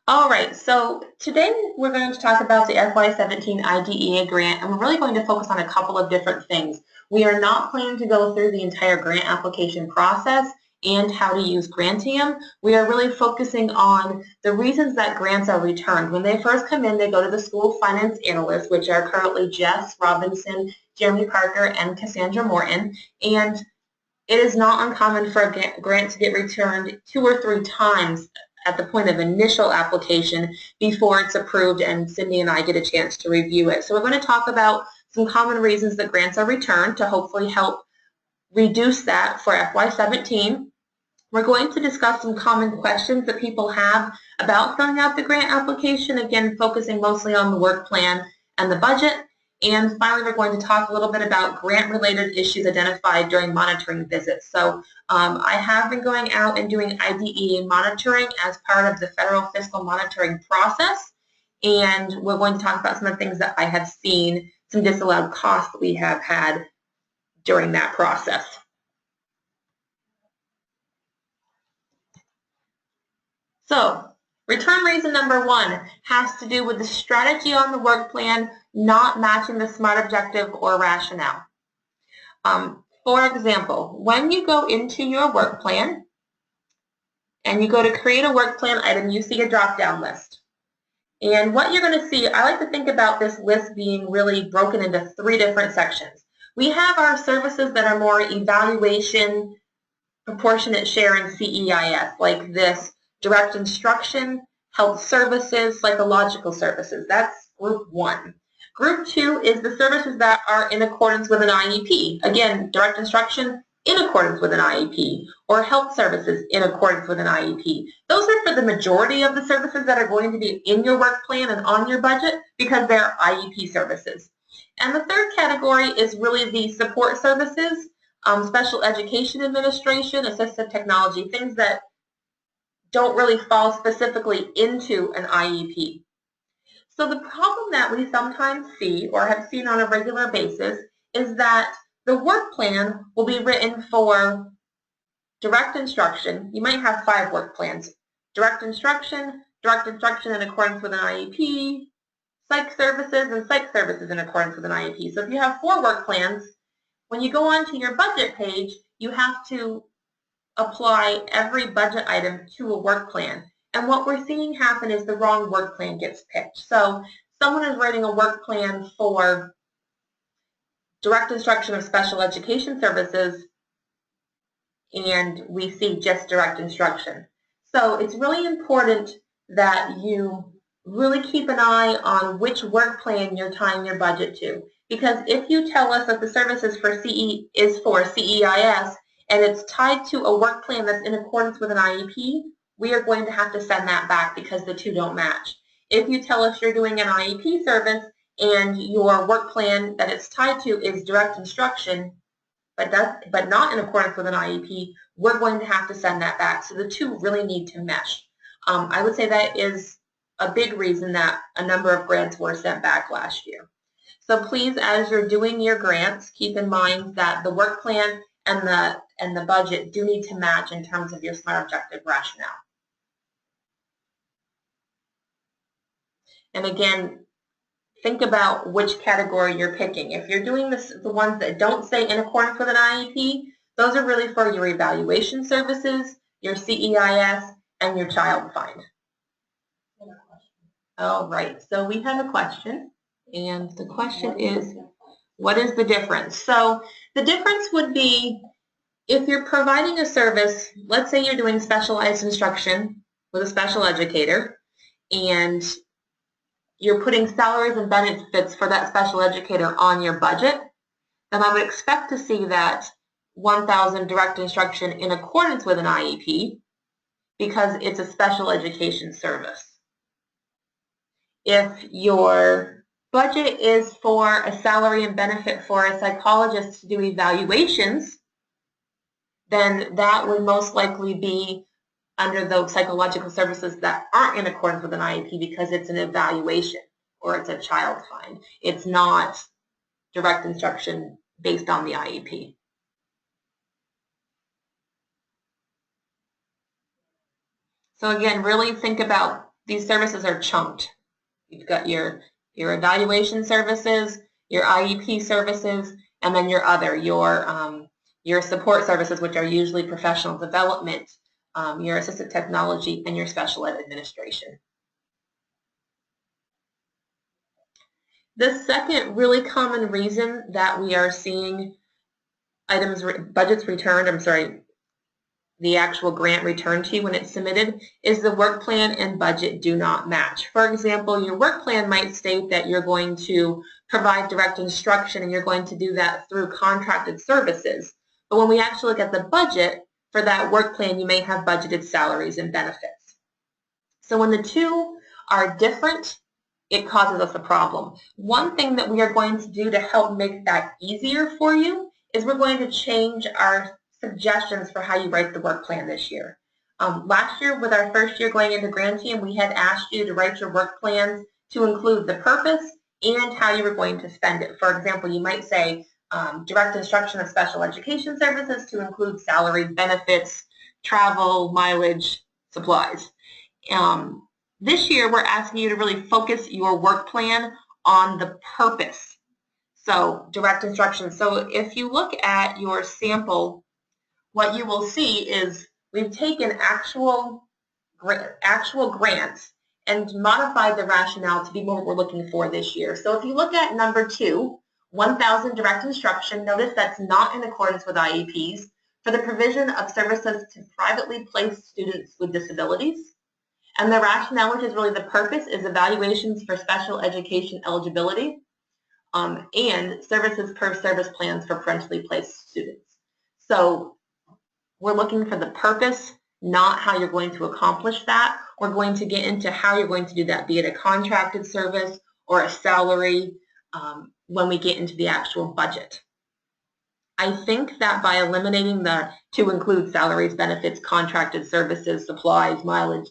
All right, so today we're going to talk about the FY17 IDEA grant, and we're really going to focus on a couple of different things. We are not planning to go through the entire grant application process and how to use Grantium. We are really focusing on the reasons that grants are returned. When they first come in, they go to the school finance analysts, which are currently Jess Robinson, Jeremy Parker, and Cassandra Morton, and it is not uncommon for a grant to get returned 2 or 3 times at the point of initial application before it's approved and Cindy and I get a chance to review it. So we're going to talk about some common reasons that grants are returned to hopefully help reduce that for FY17. We're going to discuss some common questions that people have about filling out the grant application, again focusing mostly on the work plan and the budget. And finally, we're going to talk a little bit about grant-related issues identified during monitoring visits. So I have been going out and doing IDEA monitoring as part of the federal fiscal monitoring process. And we're going to talk about some of the things that I have seen, some disallowed costs that we have had during that process. So, return reason number 1 has to do with the strategy on the work plan not matching the SMART objective or rationale. For example, when you go into your work plan and you go to create a work plan item, you see a drop-down list. And what you're going to see, I like to think about this list being really broken into 3 different sections. We have our services that are more evaluation, proportionate share, and CEIS, like this direct instruction, health services, psychological services. That's group 1. Group 2 is the services that are in accordance with an IEP. Again, direct instruction in accordance with an IEP, or health services in accordance with an IEP. Those are for the majority of the services that are going to be in your work plan and on your budget because they're IEP services. And the third category is really the support services, special education administration, assistive technology, things that don't really fall specifically into an IEP. So the problem that we sometimes see or have seen on a regular basis is that the work plan will be written for direct instruction. You might have 5 work plans. Direct instruction in accordance with an IEP, psych services, and psych services in accordance with an IEP. So if you have 4 work plans, when you go onto your budget page, you have to apply every budget item to a work plan. And what we're seeing happen is the wrong work plan gets picked. So someone is writing a work plan for direct instruction of special education services, and we see just direct instruction. So it's really important that you really keep an eye on which work plan you're tying your budget to. Because if you tell us that the services for CEIS and it's tied to a work plan that's in accordance with an IEP, we are going to have to send that back because the 2 don't match. If you tell us you're doing an IEP service and your work plan that it's tied to is direct instruction, but not in accordance with an IEP, we're going to have to send that back. So the 2 really need to mesh. I would say that is a big reason that a number of grants were sent back last year. So please, as you're doing your grants, keep in mind that the work plan and the budget do need to match in terms of your SMART objective rationale. And again, think about which category you're picking. If you're doing the ones that don't say in accordance with an IEP, those are really for your evaluation services, your CEIS, and your child find. All right, so we have a question, and the question is, what is the difference? So the difference would be if you're providing a service, let's say you're doing specialized instruction with a special educator, and you're putting salaries and benefits for that special educator on your budget, then I would expect to see that 1,000 direct instruction in accordance with an IEP because it's a special education service. If your budget is for a salary and benefit for a psychologist to do evaluations, then that would most likely be under those psychological services that aren't in accordance with an IEP because it's an evaluation or it's a child find. It's not direct instruction based on the IEP. So again, really think about these services are chunked. You've got your evaluation services, your IEP services, and then your support services, which are usually professional development, your assistive technology, and your special ed administration. The second really common reason that we are seeing budgets returned, the actual grant returned to you when it's submitted, is the work plan and budget do not match. For example, your work plan might state that you're going to provide direct instruction and you're going to do that through contracted services. But when we actually look at the budget for that work plan, you may have budgeted salaries and benefits. So when the two are different, it causes us a problem. One thing that we are going to do to help make that easier for you is we're going to change our suggestions for how you write the work plan this year. Last year, with our first year going into granting, we had asked you to write your work plans to include the purpose and how you were going to spend it. For example, you might say direct instruction of special education services to include salary, benefits, travel, mileage, supplies. This year, we're asking you to really focus your work plan on the purpose. So direct instruction. So if you look at your sample, what you will see is we've taken actual grants and modified the rationale to be what we're looking for this year. So if you look at number 2, 1,000 direct instruction, notice that's not in accordance with IEPs for the provision of services to privately placed students with disabilities. And the rationale, which is really the purpose, is evaluations for special education eligibility and services per service plans for parentally placed students. So we're looking for the purpose, not how you're going to accomplish that. We're going to get into how you're going to do that, be it a contracted service or a salary, when we get into the actual budget. I think that by eliminating the to include salaries, benefits, contracted services, supplies, mileage,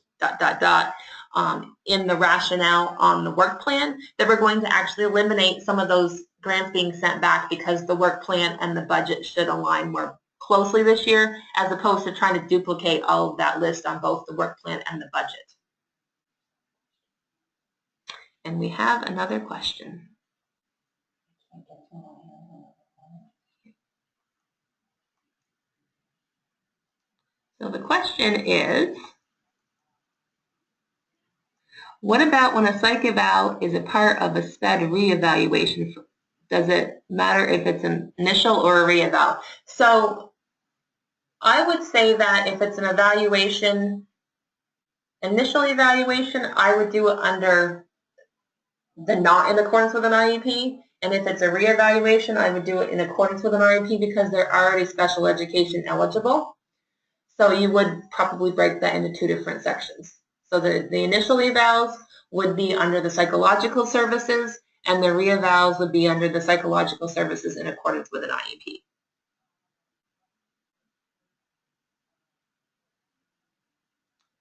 in the rationale on the work plan, that we're going to actually eliminate some of those grants being sent back because the work plan and the budget should align more closely this year, as opposed to trying to duplicate all of that list on both the work plan and the budget. And we have another question. So the question is, what about when a psych eval is a part of a SPED reevaluation? Does it matter if it's an initial or a reeval? So I would say that if it's an evaluation, initial evaluation, I would do it under the not in accordance with an IEP. And if it's a reevaluation, I would do it in accordance with an IEP because they're already special education eligible. So you would probably break that into 2 different sections. So the initial evals would be under the psychological services, and the reevals would be under the psychological services in accordance with an IEP.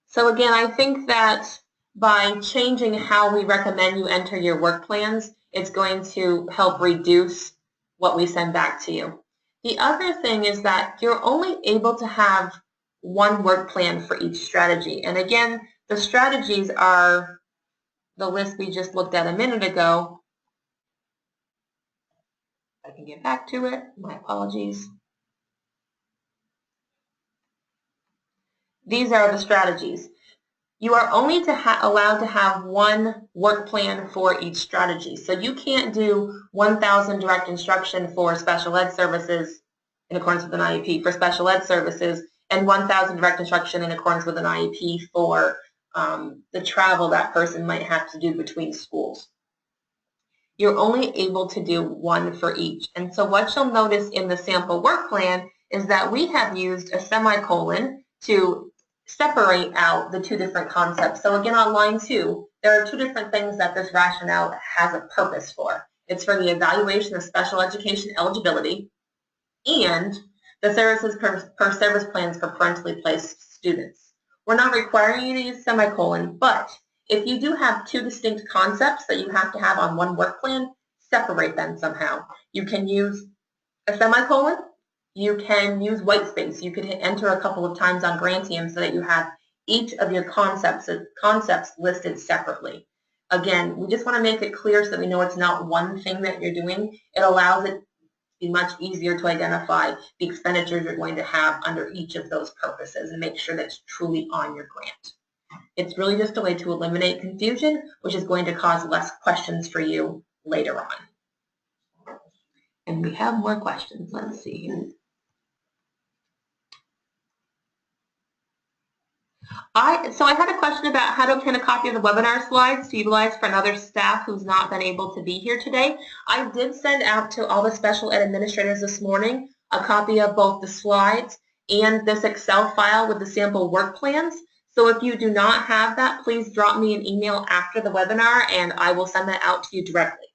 So again, I think that by changing how we recommend you enter your work plans, it's going to help reduce what we send back to you. The other thing is that you're only able to have one work plan for each strategy. And again, the strategies are the list we just looked at a minute ago. I can get back to it. My apologies. These are the strategies. You are only allowed to have one work plan for each strategy. So you can't do 1,000 direct instruction for special ed services in accordance with an IEP for special ed services and 1,000 direct instruction in accordance with an IEP for the travel that person might have to do between schools. You're only able to do one for each. And so what you'll notice in the sample work plan is that we have used a semicolon to separate out the 2 different concepts. So again, on line 2, there are 2 different things that this rationale has a purpose for. It's for the evaluation of special education eligibility and the services per service plans for parentally placed students. We're not requiring you to use semicolon, but if you do have 2 distinct concepts that you have to have on one work plan, separate them somehow. You can use a semicolon. You can use white space. You could enter a couple of times on Grantium so that you have each of your concepts listed separately. Again, we just want to make it clear so that we know it's not one thing that you're doing. It allows it to be much easier to identify the expenditures you're going to have under each of those purposes and make sure that it's truly on your grant. It's really just a way to eliminate confusion, which is going to cause less questions for you later on. And we have more questions. Let's see here. So I had a question about how to obtain a copy of the webinar slides to utilize for another staff who's not been able to be here today. I did send out to all the special ed administrators this morning a copy of both the slides and this Excel file with the sample work plans. So if you do not have that, please drop me an email after the webinar and I will send that out to you directly.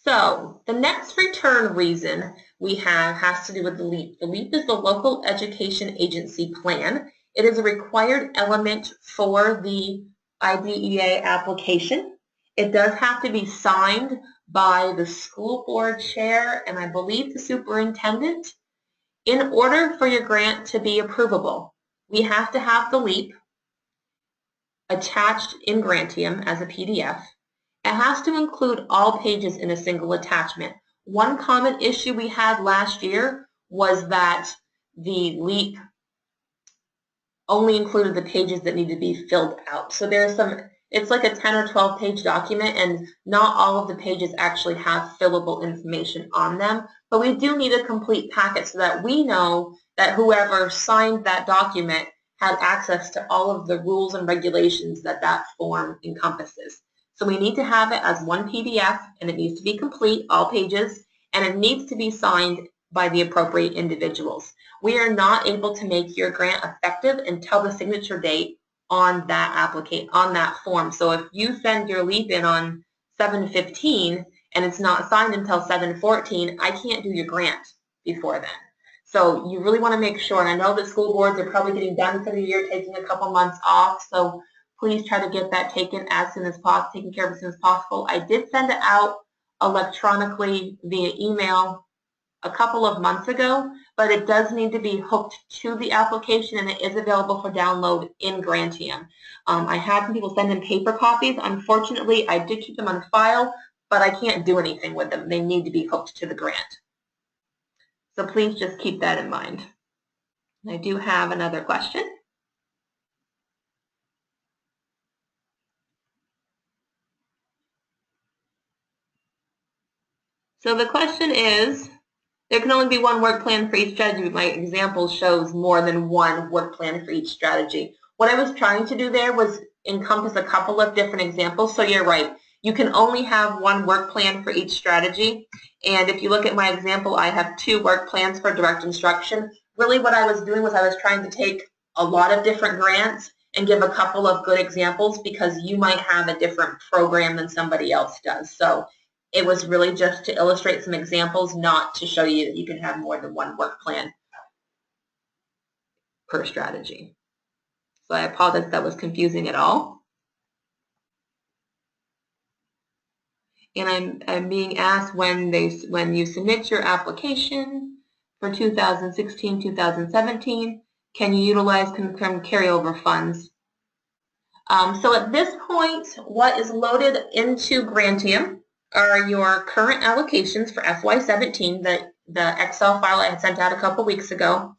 So the next return reason we have has to do with the LEAP. The LEAP is the Local Education Agency Plan. It is a required element for the IDEA application. It does have to be signed by the school board chair and I believe the superintendent. In order for your grant to be approvable, we have to have the LEAP attached in Grantium as a PDF. It has to include all pages in a single attachment. One common issue we had last year was that the LEAP only included the pages that need to be filled out. So there's it's like a 10 or 12 page document and not all of the pages actually have fillable information on them. But we do need a complete packet so that we know that whoever signed that document had access to all of the rules and regulations that that form encompasses. So we need to have it as one PDF and it needs to be complete, all pages, and it needs to be signed by the appropriate individuals. We are not able to make your grant effective until the signature date on that form. So if you send your LEAP in on 7/15 and it's not signed until 7/14, I can't do your grant before then. So you really want to make sure, and I know that school boards are probably getting done for the year, taking a couple months off, so please try to get that taken as soon as possible, taken care of as soon as possible. I did send it out electronically via email a couple of months ago, but it does need to be hooked to the application and it is available for download in Grantium. I had some people send in paper copies. Unfortunately, I did keep them on file, but I can't do anything with them. They need to be hooked to the grant. So please just keep that in mind. I do have another question. So the question is, there can only be one work plan for each strategy, but my example shows more than one work plan for each strategy. What I was trying to do there was encompass a couple of different examples. So you're right. You can only have one work plan for each strategy. And if you look at my example, I have 2 work plans for direct instruction. Really what I was doing was I was trying to take a lot of different grants and give a couple of good examples because you might have a different program than somebody else does. So it was really just to illustrate some examples, not to show you that you can have more than one work plan per strategy. So I apologize if that was confusing at all. And I'm being asked when you submit your application for 2016-2017, can you utilize confirmed carryover funds? So at this point, what is loaded into Grantium are your current allocations for FY17, the Excel file I had sent out a couple weeks ago,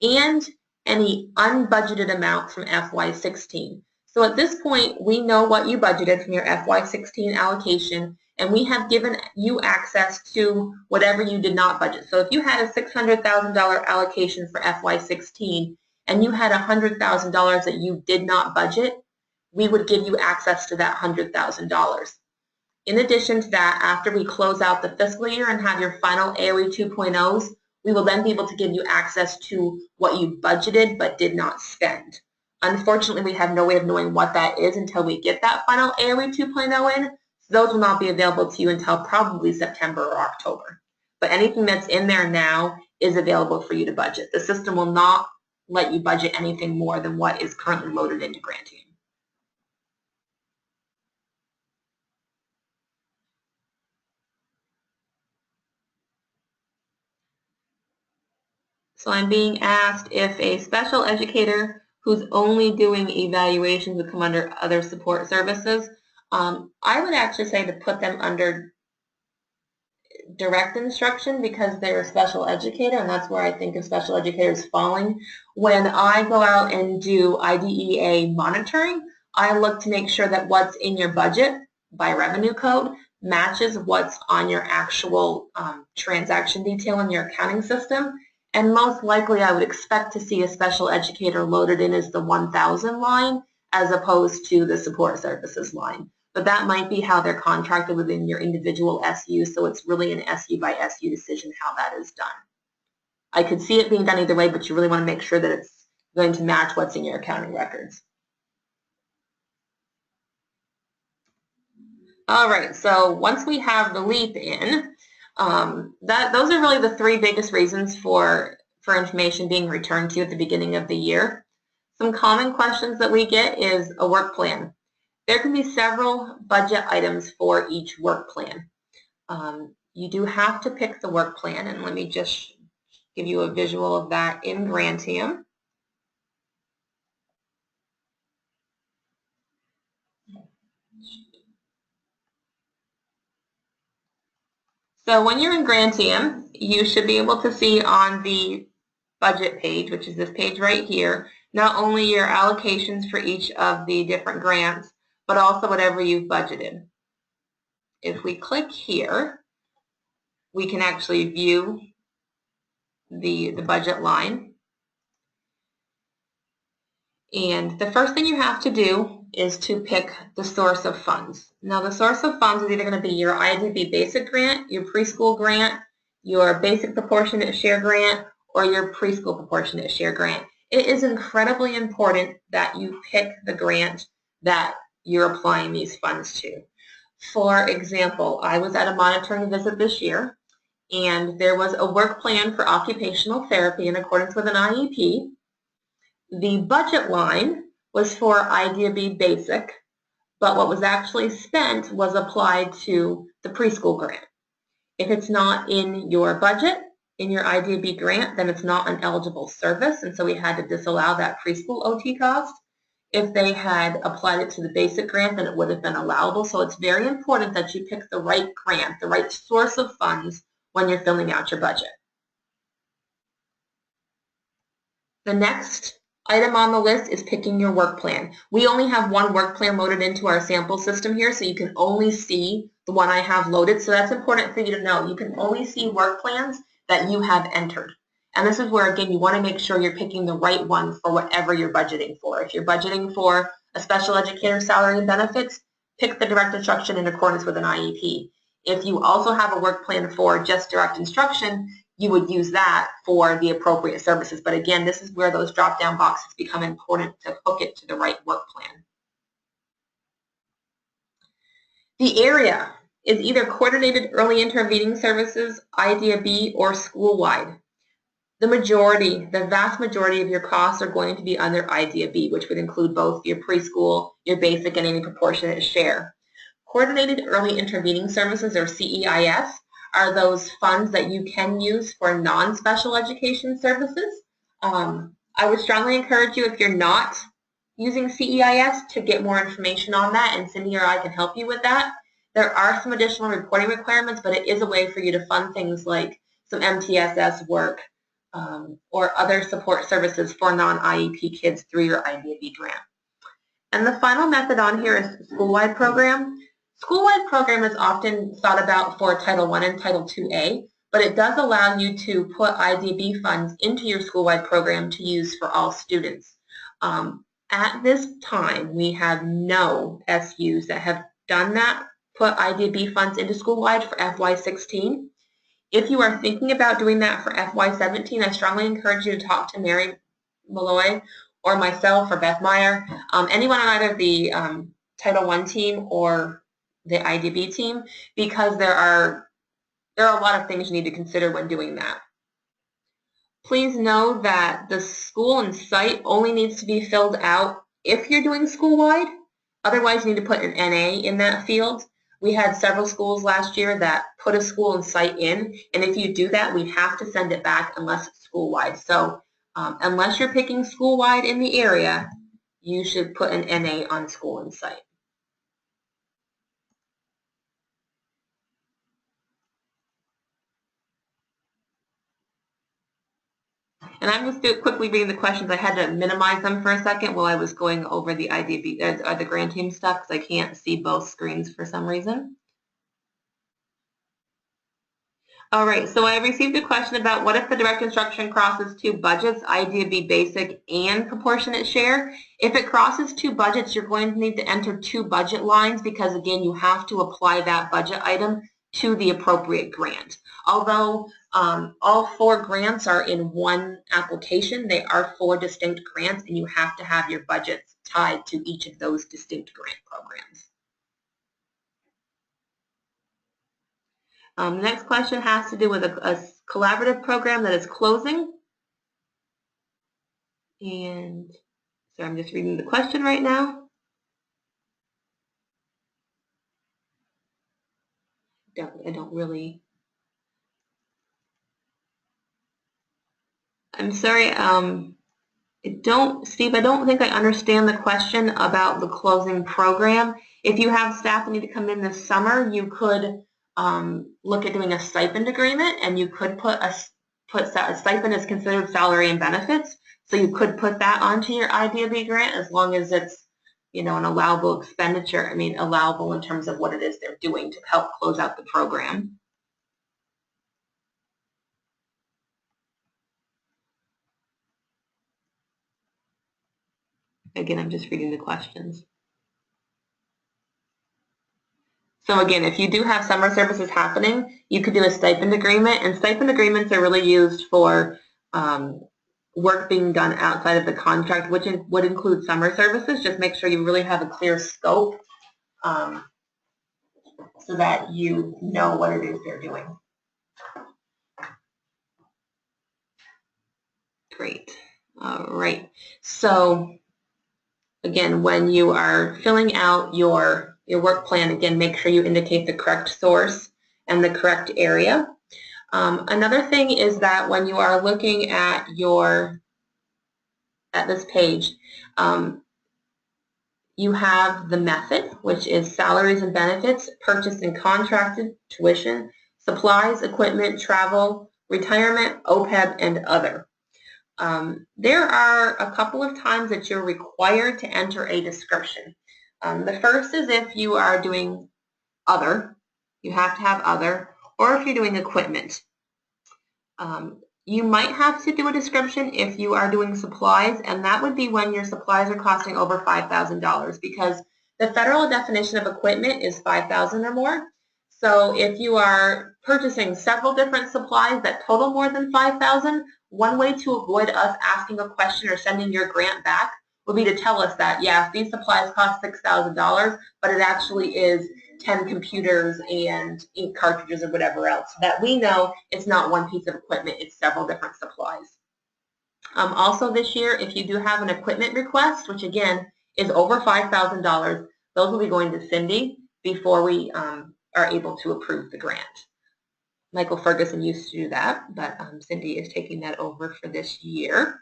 and any unbudgeted amounts from FY16. So at this point, we know what you budgeted from your FY16 allocation, and we have given you access to whatever you did not budget. So if you had a $600,000 allocation for FY16 and you had $100,000 that you did not budget, we would give you access to that $100,000. In addition to that, after we close out the fiscal year and have your final AOE 2.0s, we will then be able to give you access to what you budgeted but did not spend. Unfortunately, we have no way of knowing what that is until we get that final AOE 2.0 in. So those will not be available to you until probably September or October. But anything that's in there now is available for you to budget. The system will not let you budget anything more than what is currently loaded into Grantium. So I'm being asked if a special educator who's only doing evaluations would come under other support services. I would actually say to put them under direct instruction because they're a special educator, and that's where I think a special educator is falling. When I go out and do IDEA monitoring, I look to make sure that what's in your budget by revenue code matches what's on your actual transaction detail in your accounting system. And most likely I would expect to see a special educator loaded in as the 1000 line as opposed to the support services line. But that might be how they're contracted within your individual SU, so it's really an SU by SU decision how that is done. I could see it being done either way, but you really want to make sure that it's going to match what's in your accounting records. All right, so once we have the LEAP in, those are really the three biggest reasons for information being returned to you at the beginning of the year. Some common questions that we get is a work plan. There can be several budget items for each work plan. You do have to pick the work plan, and let me just give you a visual of that in Grantium. So when you're in Grantium, you should be able to see on the budget page, which is this page right here, not only your allocations for each of the different grants, but also whatever you've budgeted. If we click here, we can actually view the budget line. And the first thing you have to do is to pick the source of funds. Now the source of funds is either going to be your IDB basic grant, your preschool grant, your basic proportionate share grant, or your preschool proportionate share grant. It is incredibly important that you pick the grant that you're applying these funds to. For example, I was at a monitoring visit this year, and there was a work plan for occupational therapy in accordance with an IEP. The budget line was for IDB basic, but what was actually spent was applied to the preschool grant. If it's not in your budget, in your IDB grant, then it's not an eligible service, and so we had to disallow that preschool OT cost. If they had applied it to the basic grant, then it would have been allowable. So it's very important that you pick the right grant, the right source of funds when you're filling out your budget. The next item on the list is picking your work plan. We only have one work plan loaded into our sample system here, so you can only see the one I have loaded. So that's important for you to know. You can only see work plans that you have entered. And this is where, again, you want to make sure you're picking the right one for whatever you're budgeting for. If you're budgeting for a special educator salary and benefits, pick the direct instruction in accordance with an IEP. If you also have a work plan for just direct instruction, you would use that for the appropriate services. But again, this is where those drop-down boxes become important to hook it to the right work plan. The area is either coordinated early intervening services, IDEA, or school-wide. The vast majority of your costs are going to be under IDEA, which would include both your preschool, your basic, and any proportionate share. Coordinated early intervening services, or CEIS, are those funds that you can use for non-special education services. I would strongly encourage you, if you're not using CEIS, to get more information on that, and Cindy or I can help you with that. There are some additional reporting requirements, but it is a way for you to fund things like some MTSS work or other support services for non-IEP kids through your IDEA grant. And the final method on here is school-wide program. School-wide program is often thought about for Title I and Title IIA, but it does allow you to put IDB funds into your school-wide program to use for all students. At this time, we have no SUs that have done that, put IDB funds into school-wide for FY16. If you are thinking about doing that for FY17, I strongly encourage you to talk to Mary Malloy or myself or Beth Meyer, anyone on either the Title I team or the IDB team, because there are a lot of things you need to consider when doing that. Please know that the school and site only needs to be filled out if you're doing school-wide. Otherwise, you need to put an NA in that field. We had several schools last year that put a school and site in, and if you do that, we have to send it back unless it's school-wide. So unless you're picking school-wide in the area, you should put an NA on school and site. And I'm just quickly reading the questions. I had to minimize them for a second while I was going over the IDB, the grant team stuff, because I can't see both screens for some reason. All right, so I received a question about what if the direct instruction crosses two budgets, IDB basic and proportionate share. If it crosses two budgets, you're going to need to enter two budget lines because, again, you have to apply that budget item to the appropriate grant. Although all 4 grants are in one application, they are 4 distinct grants, and you have to have your budgets tied to each of those distinct grant programs. The next question has to do with a collaborative program that is closing. And so I'm just reading the question right now. I don't really. I'm sorry. Steve, I don't think I understand the question about the closing program. If you have staff that need to come in this summer, you could look at doing a stipend agreement, and you could put a stipend is considered salary and benefits, so you could put that onto your IDB grant as long as it's, you know, an allowable expenditure. I mean, allowable in terms of what it is they're doing to help close out the program. Again, I'm just reading the questions. So again, if you do have summer services happening, you could do a stipend agreement, and stipend agreements are really used for work being done outside of the contract, which would include summer services. Just make sure you really have a clear scope so that you know what it is they're doing. Great. All right. So again, when you are filling out your work plan, again, make sure you indicate the correct source and the correct area. Another thing is that when you are looking at this page, you have the method, which is salaries and benefits, purchased and contracted, tuition, supplies, equipment, travel, retirement, OPEB, and other. There are a couple of times that you're required to enter a description. The first is if you are doing other, you have to have other, or if you're doing equipment. You might have to do a description if you are doing supplies, and that would be when your supplies are costing over $5,000, because the federal definition of equipment is $5,000 or more. So if you are purchasing several different supplies that total more than $5,000, one way to avoid us asking a question or sending your grant back would be to tell us that, yes, these supplies cost $6,000, but it actually is 10 computers and ink cartridges or whatever else, so that we know it's not one piece of equipment, it's several different supplies. Also this year, if you do have an equipment request, which again is over $5,000, those will be going to Cindy before we are able to approve the grant. Michael Ferguson used to do that, but Cindy is taking that over for this year.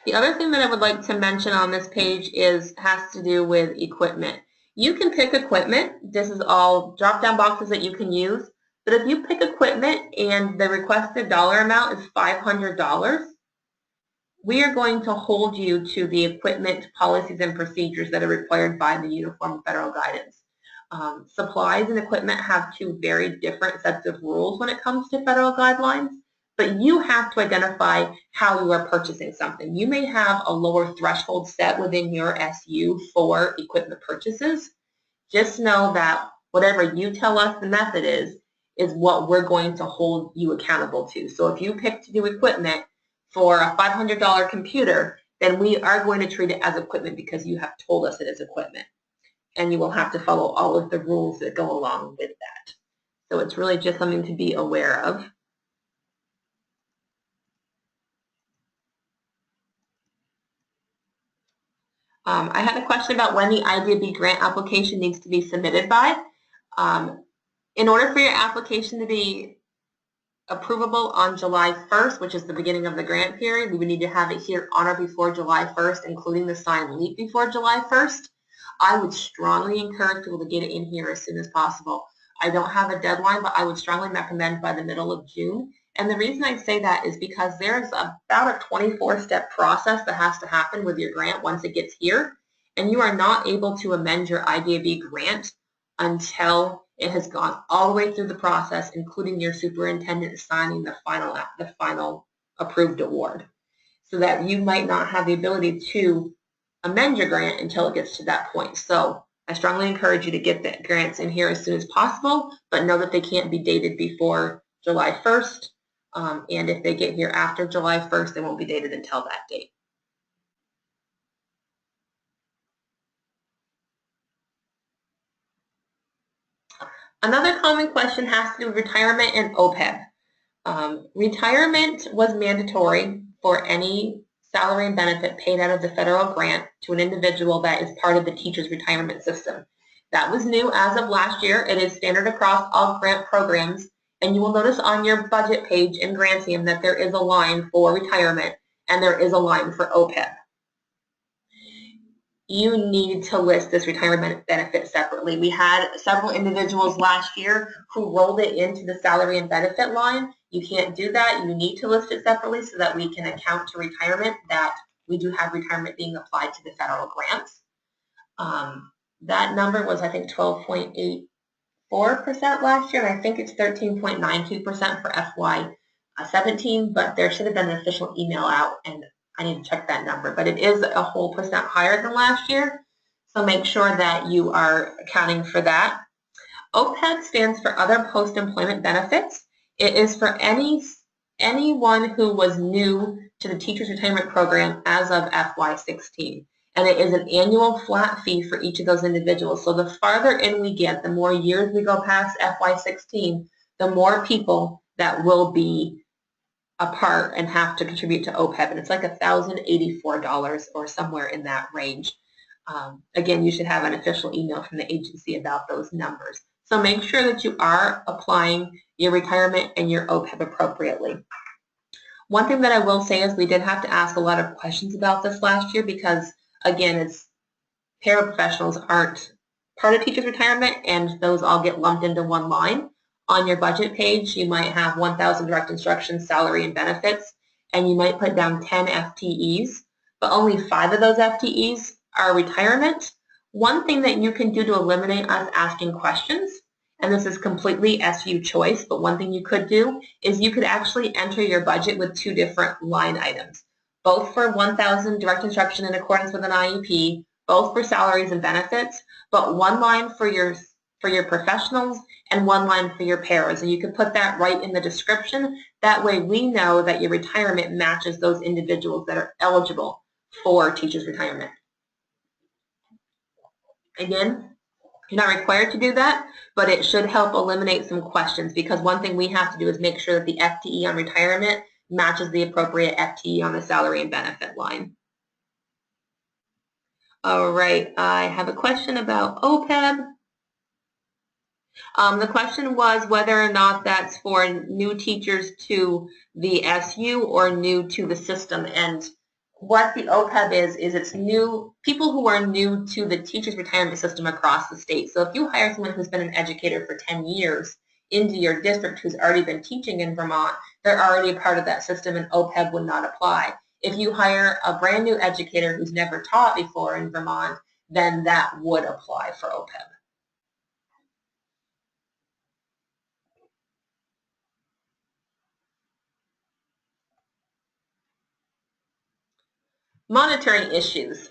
The other thing that I would like to mention on this page has to do with equipment. You can pick equipment. This is all drop-down boxes that you can use. But if you pick equipment and the requested dollar amount is $500, we are going to hold you to the equipment policies and procedures that are required by the Uniform Federal Guidance. Supplies and equipment have two very different sets of rules when it comes to federal guidelines. But you have to identify how you are purchasing something. You may have a lower threshold set within your SU for equipment purchases. Just know that whatever you tell us the method is what we're going to hold you accountable to. So if you pick to do equipment for a $500 computer, then we are going to treat it as equipment because you have told us it is equipment. And you will have to follow all of the rules that go along with that. So it's really just something to be aware of. I had a question about when the IDB grant application needs to be submitted by. In order for your application to be approvable on July 1st, which is the beginning of the grant period, we would need to have it here on or before July 1st, including the signed leap before July 1st. I would strongly encourage people to get it in here as soon as possible. I don't have a deadline, but I would strongly recommend by the middle of June. And the reason I say that is because there's about a 24-step process that has to happen with your grant once it gets here. And you are not able to amend your IDB grant until it has gone all the way through the process, including your superintendent signing the final approved award. So that you might not have the ability to amend your grant until it gets to that point. So I strongly encourage you to get the grants in here as soon as possible, but know that they can't be dated before July 1st. And if they get here after July 1st, they won't be dated until that date. Another common question has to do with retirement and OPEB. Retirement was mandatory for any salary and benefit paid out of the federal grant to an individual that is part of the teacher's retirement system. That was new as of last year. It is standard across all grant programs, and you will notice on your budget page in Grantium that there is a line for retirement and there is a line for OPEB. You need to list this retirement benefit separately. We had several individuals last year who rolled it into the salary and benefit line. You can't do that. You need to list it separately so that we can account to retirement that we do have retirement being applied to the federal grants. That number was, I think, 12.84% last year, and I think it's 13.92% for FY17, but there should have been an official email out, and I need to check that number, but it is a whole percent higher than last year, so make sure that you are accounting for that. OPEB stands for Other Post-Employment Benefits. It is for anyone who was new to the Teachers Retirement Program as of FY16, and it is an annual flat fee for each of those individuals. So the farther in we get, the more years we go past FY16, the more people that will be apart and have to contribute to OPEB, and it's like $1,084 or somewhere in that range. Again, you should have an official email from the agency about those numbers. So make sure that you are applying your retirement and your OPEB appropriately. One thing that I will say is we did have to ask a lot of questions about this last year because, again, paraprofessionals aren't part of teachers' retirement, and those all get lumped into one line. On your budget page, you might have 1,000 direct instruction, salary, and benefits, and you might put down 10 FTEs, but only 5 of those FTEs are retirement. One thing that you can do to eliminate us asking questions, and this is completely SU choice, but one thing you could do is you could actually enter your budget with 2 different line items, both for 1,000 direct instruction in accordance with an IEP, both for salaries and benefits, but one line for your professionals and one line for your paras. And you can put that right in the description. That way we know that your retirement matches those individuals that are eligible for teachers' retirement. Again, you're not required to do that, but it should help eliminate some questions because one thing we have to do is make sure that the FTE on retirement matches the appropriate FTE on the salary and benefit line. All right, I have a question about OPEB. The question was whether or not that's for new teachers to the SU or new to the system. And what the OPEB is it's new people who are new to the teachers retirement system across the state. So if you hire someone who's been an educator for 10 years into your district who's already been teaching in Vermont, they're already a part of that system and OPEB would not apply. If you hire a brand new educator who's never taught before in Vermont, then that would apply for OPEB. Monitoring issues.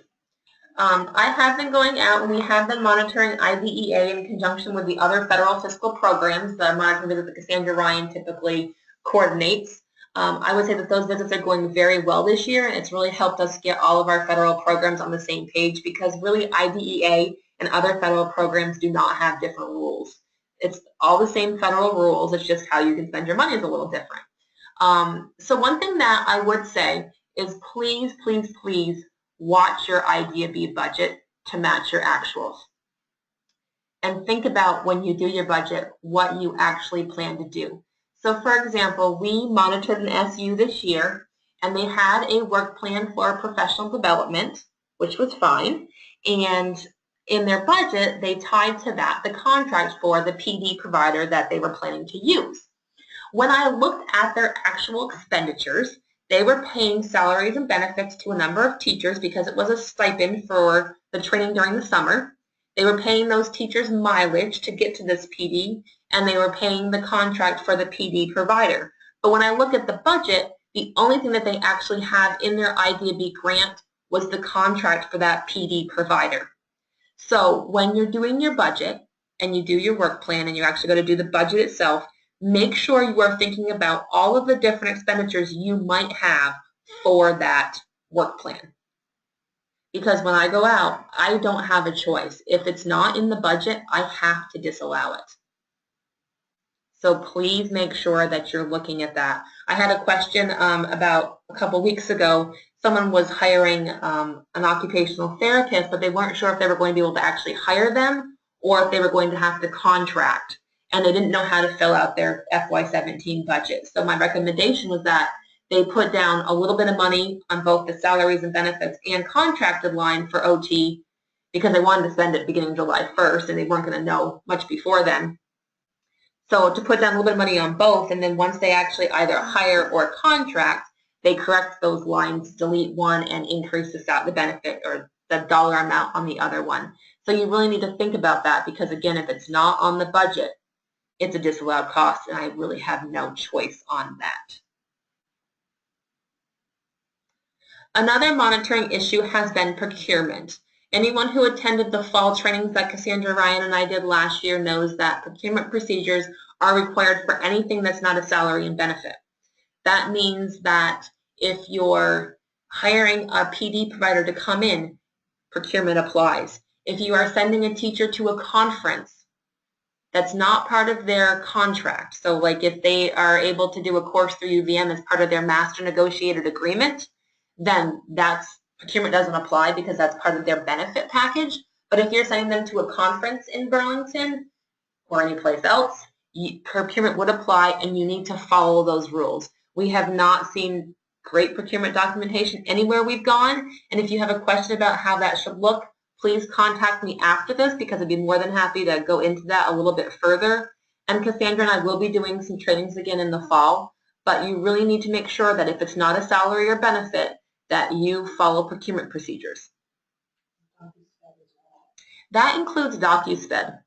I have been going out and we have been monitoring IDEA in conjunction with the other federal fiscal programs. The monitoring visit that Cassandra Ryan typically coordinates. I would say that those visits are going very well this year, and it's really helped us get all of our federal programs on the same page because really IDEA and other federal programs do not have different rules. It's all the same federal rules, it's just how you can spend your money is a little different. So one thing that I would say is please, please, please watch your IDB budget to match your actuals. And think about when you do your budget, what you actually plan to do. So for example, we monitored an SU this year, and they had a work plan for professional development, which was fine. And in their budget, they tied to that the contract for the PD provider that they were planning to use. When I looked at their actual expenditures, they were paying salaries and benefits to a number of teachers because it was a stipend for the training during the summer. They were paying those teachers mileage to get to this PD, and they were paying the contract for the PD provider. But when I look at the budget, the only thing that they actually have in their IDB grant was the contract for that PD provider. So when you're doing your budget and you do your work plan and you actually go to do the budget itself, make sure you are thinking about all of the different expenditures you might have for that work plan. Because when I go out, I don't have a choice. If it's not in the budget, I have to disallow it. So please make sure that you're looking at that. I had a question about a couple weeks ago. Someone was hiring an occupational therapist, but they weren't sure if they were going to be able to actually hire them or if they were going to have to contract. And they didn't know how to fill out their FY17 budget. So my recommendation was that they put down a little bit of money on both the salaries and benefits and contracted line for OT because they wanted to spend it beginning July 1st and they weren't going to know much before then. So to put down a little bit of money on both, and then once they actually either hire or contract, they correct those lines, delete one, and increase the benefit or the dollar amount on the other one. So you really need to think about that because, again, if it's not on the budget, it's a disallowed cost, and I really have no choice on that. Another monitoring issue has been procurement. Anyone who attended the fall trainings that Cassandra Ryan and I did last year knows that procurement procedures are required for anything that's not a salary and benefit. That means that if you're hiring a PD provider to come in, procurement applies. If you are sending a teacher to a conference, that's not part of their contract. So like if they are able to do a course through UVM as part of their master negotiated agreement, then procurement doesn't apply because that's part of their benefit package. But if you're sending them to a conference in Burlington or any place else, procurement would apply and you need to follow those rules. We have not seen great procurement documentation anywhere we've gone, and if you have a question about how that should look, please contact me after this because I'd be more than happy to go into that a little bit further. And Cassandra and I will be doing some trainings again in the fall, but you really need to make sure that if it's not a salary or benefit, that you follow procurement procedures. That includes DocuSped.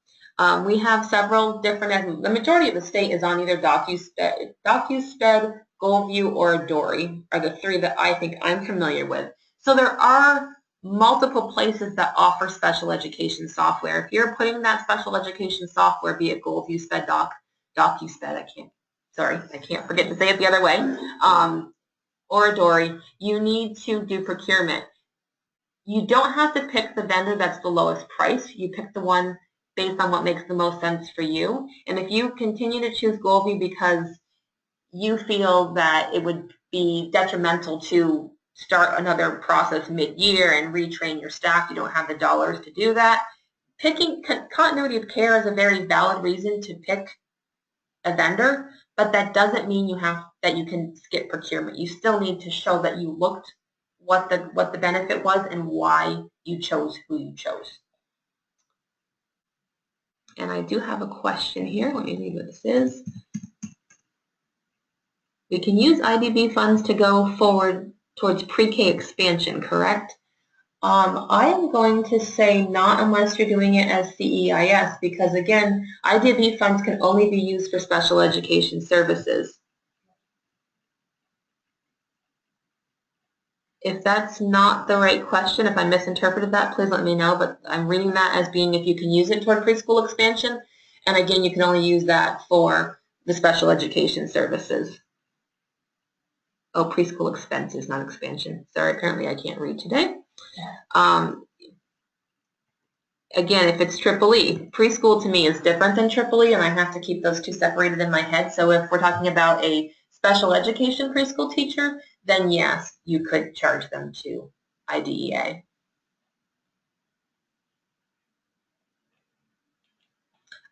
We have several different, the majority of the state is on either DocuSped, Goalview, or Dory are the three that I think I'm familiar with. So there are multiple places that offer special education software. If you're putting that special education software, be it Goalview, Sped Doc, DocuSped, I can't forget to say it the other way, or Dory, you need to do procurement. You don't have to pick the vendor that's the lowest price. You pick the one based on what makes the most sense for you. And if you continue to choose Goalview because you feel that it would be detrimental to start another process mid-year and retrain your staff, you don't have the dollars to do that, picking continuity of care is a very valid reason to pick a vendor, but that doesn't mean that you can skip procurement. You still need to show that you looked what the benefit was and why you chose who you chose. And I do have a question here. Let me read what this is. We can use IDB funds to go forward towards pre-K expansion, correct? I am going to say not unless you're doing it as CEIS because, again, IDB funds can only be used for special education services. If that's not the right question, if I misinterpreted that, please let me know, but I'm reading that as being if you can use it toward preschool expansion, and again, you can only use that for the special education services. Oh, preschool expenses, not expansion. Sorry, apparently I can't read today. Again, if it's EEE, preschool to me is different than EEE, and I have to keep those two separated in my head. So if we're talking about a special education preschool teacher, then yes, you could charge them to IDEA.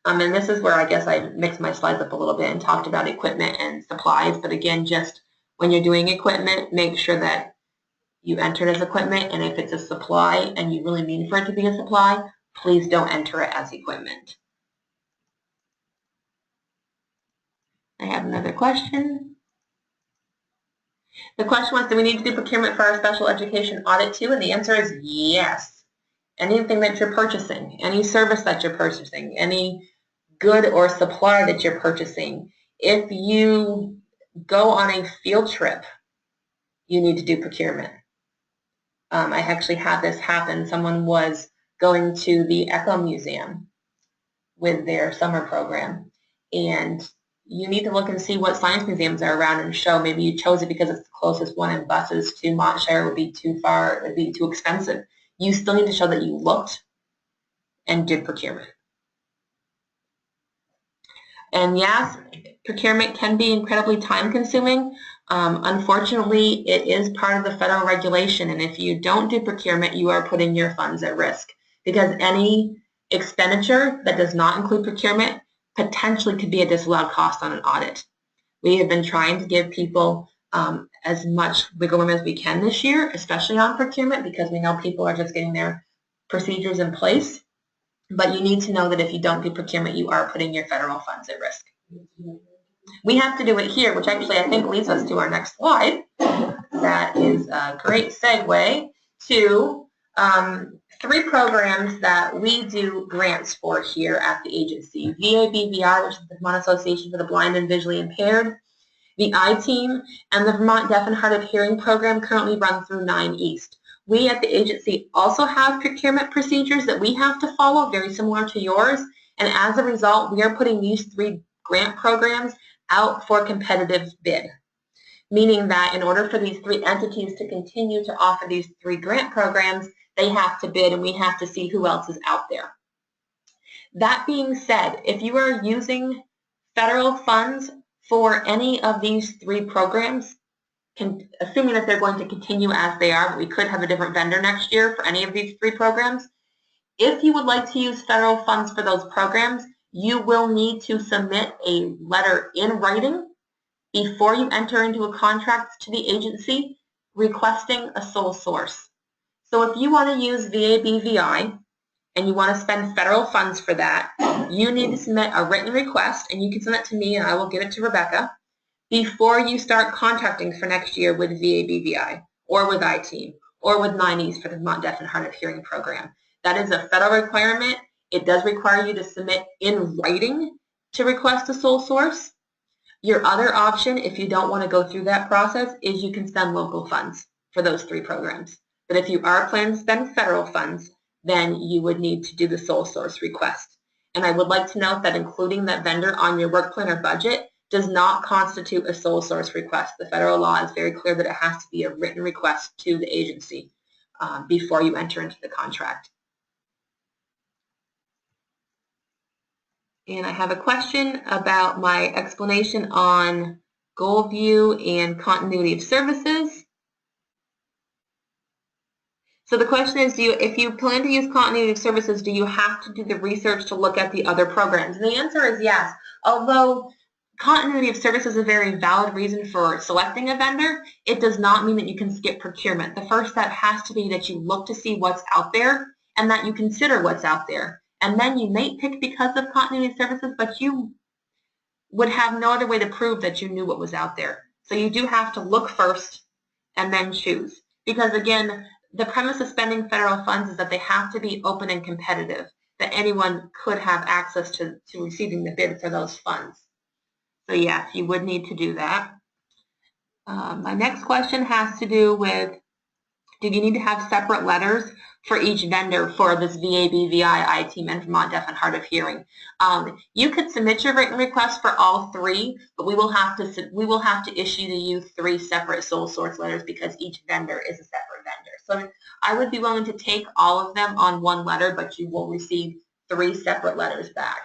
And this is where I guess I mixed my slides up a little bit and talked about equipment and supplies. But again, just when you're doing equipment, make sure that you enter it as equipment. And if it's a supply and you really mean for it to be a supply, please don't enter it as equipment. I have another question. The question was, do we need to do procurement for our special education audit too? And the answer is yes. Anything that you're purchasing, any service that you're purchasing, any good or supply that you're purchasing. If you go on a field trip, you need to do procurement. I actually had this happen. Someone was going to the Echo Museum with their summer program, and you need to look and see what science museums are around and show. Maybe you chose it because it's the closest one, and buses to Montshire would be too far, it would be too expensive. You still need to show that you looked and did procurement. And yes, procurement can be incredibly time-consuming. Unfortunately, it is part of the federal regulation, and if you don't do procurement, you are putting your funds at risk, because any expenditure that does not include procurement potentially could be a disallowed cost on an audit. We have been trying to give people as much wiggle room as we can this year, especially on procurement, because we know people are just getting their procedures in place. But you need to know that if you don't do procurement, you are putting your federal funds at risk. We have to do it here, which actually I think leads us to our next slide. That is a great segue to 3 programs that we do grants for here at the agency. VABVI, which is the Vermont Association for the Blind and Visually Impaired, the I-Team, and the Vermont Deaf and Hard of Hearing program currently run through 9 East. We at the agency also have procurement procedures that we have to follow, very similar to yours, and as a result, we are putting these 3 grant programs out for competitive bid, meaning that in order for these 3 entities to continue to offer these 3 grant programs, they have to bid and we have to see who else is out there. That being said, if you are using federal funds for any of these 3 programs, assuming that they're going to continue as they are, but we could have a different vendor next year for any of these 3 programs. If you would like to use federal funds for those programs, you will need to submit a letter in writing before you enter into a contract to the agency requesting a sole source. So if you want to use VABVI and you want to spend federal funds for that, you need to submit a written request, and you can send it to me and I will give it to Rebecca before you start contracting for next year with VABVI or with I-Team or with 9 East for the Vermont Deaf and Hard of Hearing program. That is a federal requirement. It does require you to submit in writing to request a sole source. Your other option, if you don't want to go through that process, is you can spend local funds for those 3 programs. But if you are planning to spend federal funds, then you would need to do the sole source request. And I would like to note that including that vendor on your work plan or budget does not constitute a sole source request. The federal law is very clear that it has to be a written request to the agency before you enter into the contract. And I have a question about my explanation on goal view and continuity of services. So the question is, if you plan to use continuity of services, do you have to do the research to look at the other programs? And the answer is yes. Although continuity of service is a very valid reason for selecting a vendor, it does not mean that you can skip procurement. The first step has to be that you look to see what's out there and that you consider what's out there. And then you may pick because of continuity of services, but you would have no other way to prove that you knew what was out there. So you do have to look first and then choose. Because again, the premise of spending federal funds is that they have to be open and competitive, that anyone could have access to receiving the bid for those funds. So yes, you would need to do that. My next question has to do with, do you need to have separate letters for each vendor for this VABVI, I-Team, and Vermont Deaf and Hard of Hearing? You could submit your written request for all 3, but we will have to issue to you 3 separate sole source letters because each vendor is a separate vendor. So I would be willing to take all of them on one letter, but you will receive 3 separate letters back.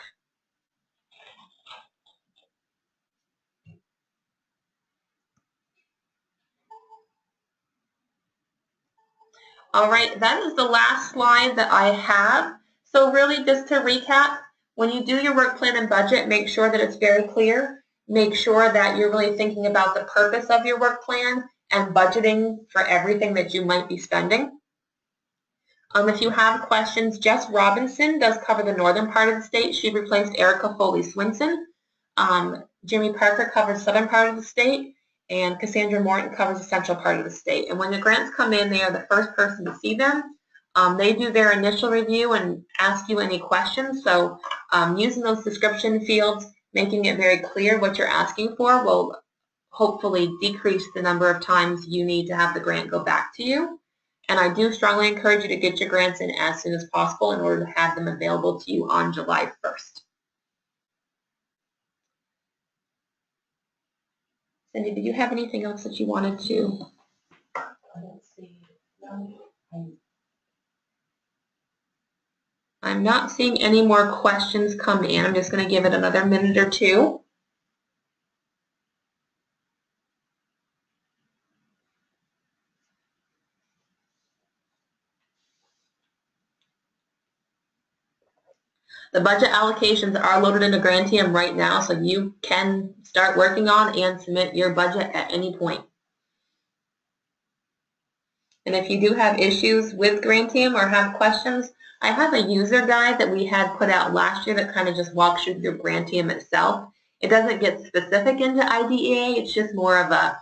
All right, that is the last slide that I have. So really, just to recap, when you do your work plan and budget, make sure that it's very clear. Make sure that you're really thinking about the purpose of your work plan and budgeting for everything that you might be spending. If you have questions, Jess Robinson does cover the northern part of the state. She replaced Erica Foley-Swinson. Jimmy Parker covers southern part of the state, and Cassandra Morton covers the central part of the state. And when the grants come in, they are the first person to see them. They do their initial review and ask you any questions. So using those description fields, making it very clear what you're asking for will hopefully decrease the number of times you need to have the grant go back to you. And I do strongly encourage you to get your grants in as soon as possible in order to have them available to you on July 1st. Cindy, did you have anything else that you wanted to? Let's see. No, I'm not seeing any more questions come in. I'm just going to give it another minute or two. The budget allocations are loaded into Grantium right now, so you can start working on and submit your budget at any point. And if you do have issues with Grantium or have questions, I have a user guide that we had put out last year that kind of just walks you through Grantium itself. It doesn't get specific into IDEA, it's just more of a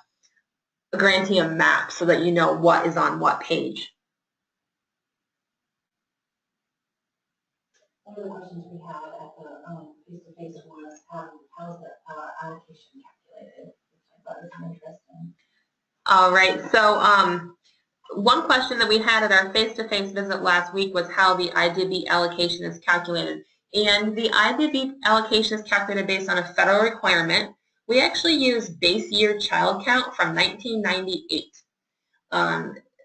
Grantium map so that you know what is on what page. one of the questions we had at the face-to-face was how's the allocation calculated, which I thought was interesting. All right, so one question that we had at our face-to-face visit last week was how the IDB allocation is calculated. And the IDB allocation is calculated based on a federal requirement. We actually use base year child count from 1998,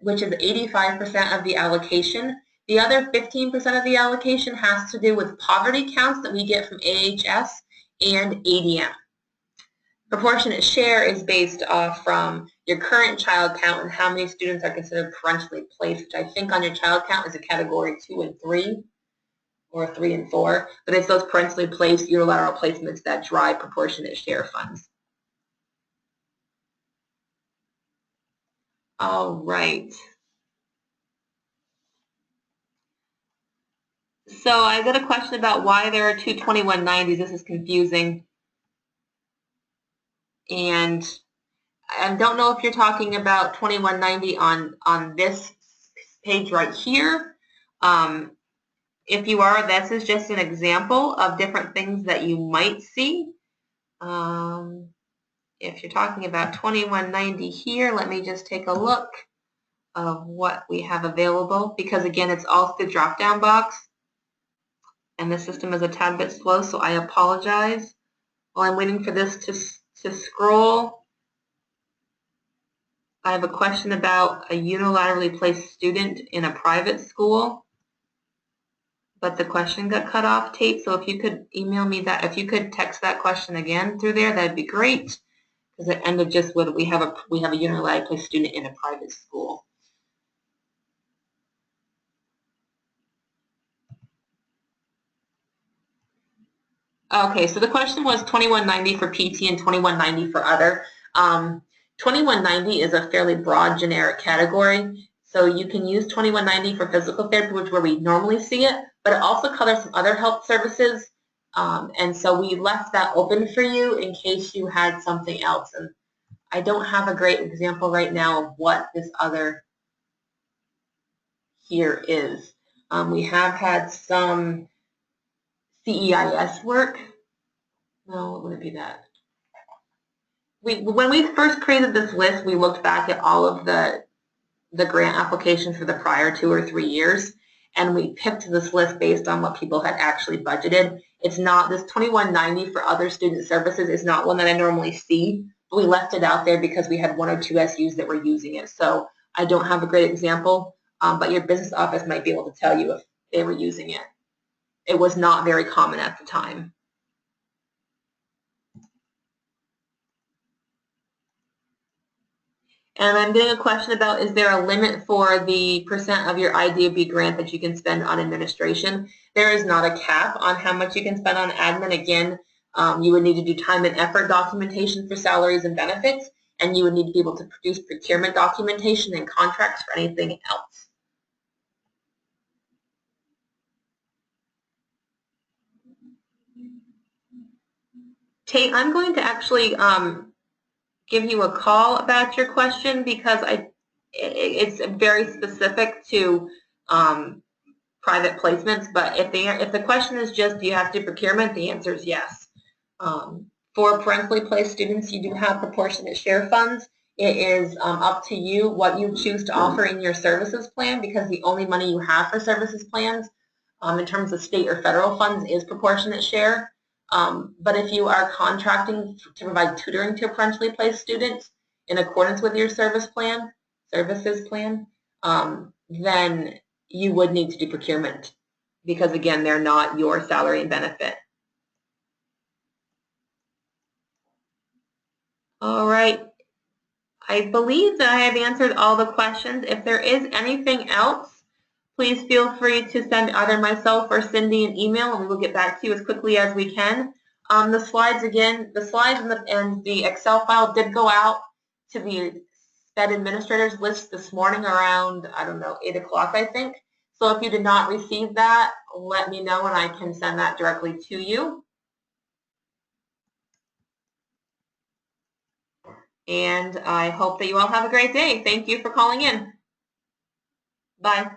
which is 85% of the allocation. The other 15% of the allocation has to do with poverty counts that we get from AHS and ADM. Proportionate share is based off from your current child count and how many students are considered parentally placed, which I think on your child count is a category 2 and 3 or 3 and 4. But it's those parentally placed unilateral placements that drive proportionate share funds. All right. So I got a question about why there are two 2190s. This is confusing. And I don't know if you're talking about 2190 on this page right here. If you are, this is just an example of different things that you might see. If you're talking about 2190 here, let me just take a look of what we have available, because again, it's all the drop-down box, and the system is a tad bit slow, so I apologize. While I'm waiting for this to scroll, I have a question about a unilaterally placed student in a private school, but the question got cut off, Tate, so if you could email me that, if you could text that question again through there, that'd be great, because it ended just with we have a unilaterally placed student in a private school. Okay, so the question was 2190 for PT and 2190 for other. 2190 is a fairly broad generic category, so you can use 2190 for physical therapy, which is where we normally see it, but it also covers some other health services, and so we left that open for you in case you had something else. And I don't have a great example right now of what this other here is. We have had some CEIS work. No, it wouldn't be that. When we first created this list, we looked back at all of the grant applications for the prior 2 or 3 years, and we picked this list based on what people had actually budgeted. It's not, this 2190 for other student services is not one that I normally see, but we left it out there because we had 1 or 2 SUs that were using it. So I don't have a great example, but your business office might be able to tell you if they were using it. It was not very common at the time. And I'm getting a question about, is there a limit for the percent of your IDB grant that you can spend on administration? There is not a cap on how much you can spend on admin. Again, you would need to do time and effort documentation for salaries and benefits, and you would need to be able to produce procurement documentation and contracts for anything else. Tate, I'm going to actually give you a call about your question because it's very specific to private placements. But if the question is just, do you have to do procurement, the answer is yes. For parentally placed students, you do have proportionate share funds. It is up to you what you choose to offer in your services plan, because the only money you have for services plans in terms of state or federal funds is proportionate share. But if you are contracting to provide tutoring to parentally placed students in accordance with your services plan, then you would need to do procurement, because again, they're not your salary and benefit. All right. I believe that I have answered all the questions. If there is anything else, please feel free to send either myself or Cindy an email, and we will get back to you as quickly as we can. The slides and the Excel file did go out to the SPED administrators list this morning around, I don't know, 8 o'clock, I think. So if you did not receive that, let me know and I can send that directly to you. And I hope that you all have a great day. Thank you for calling in. Bye.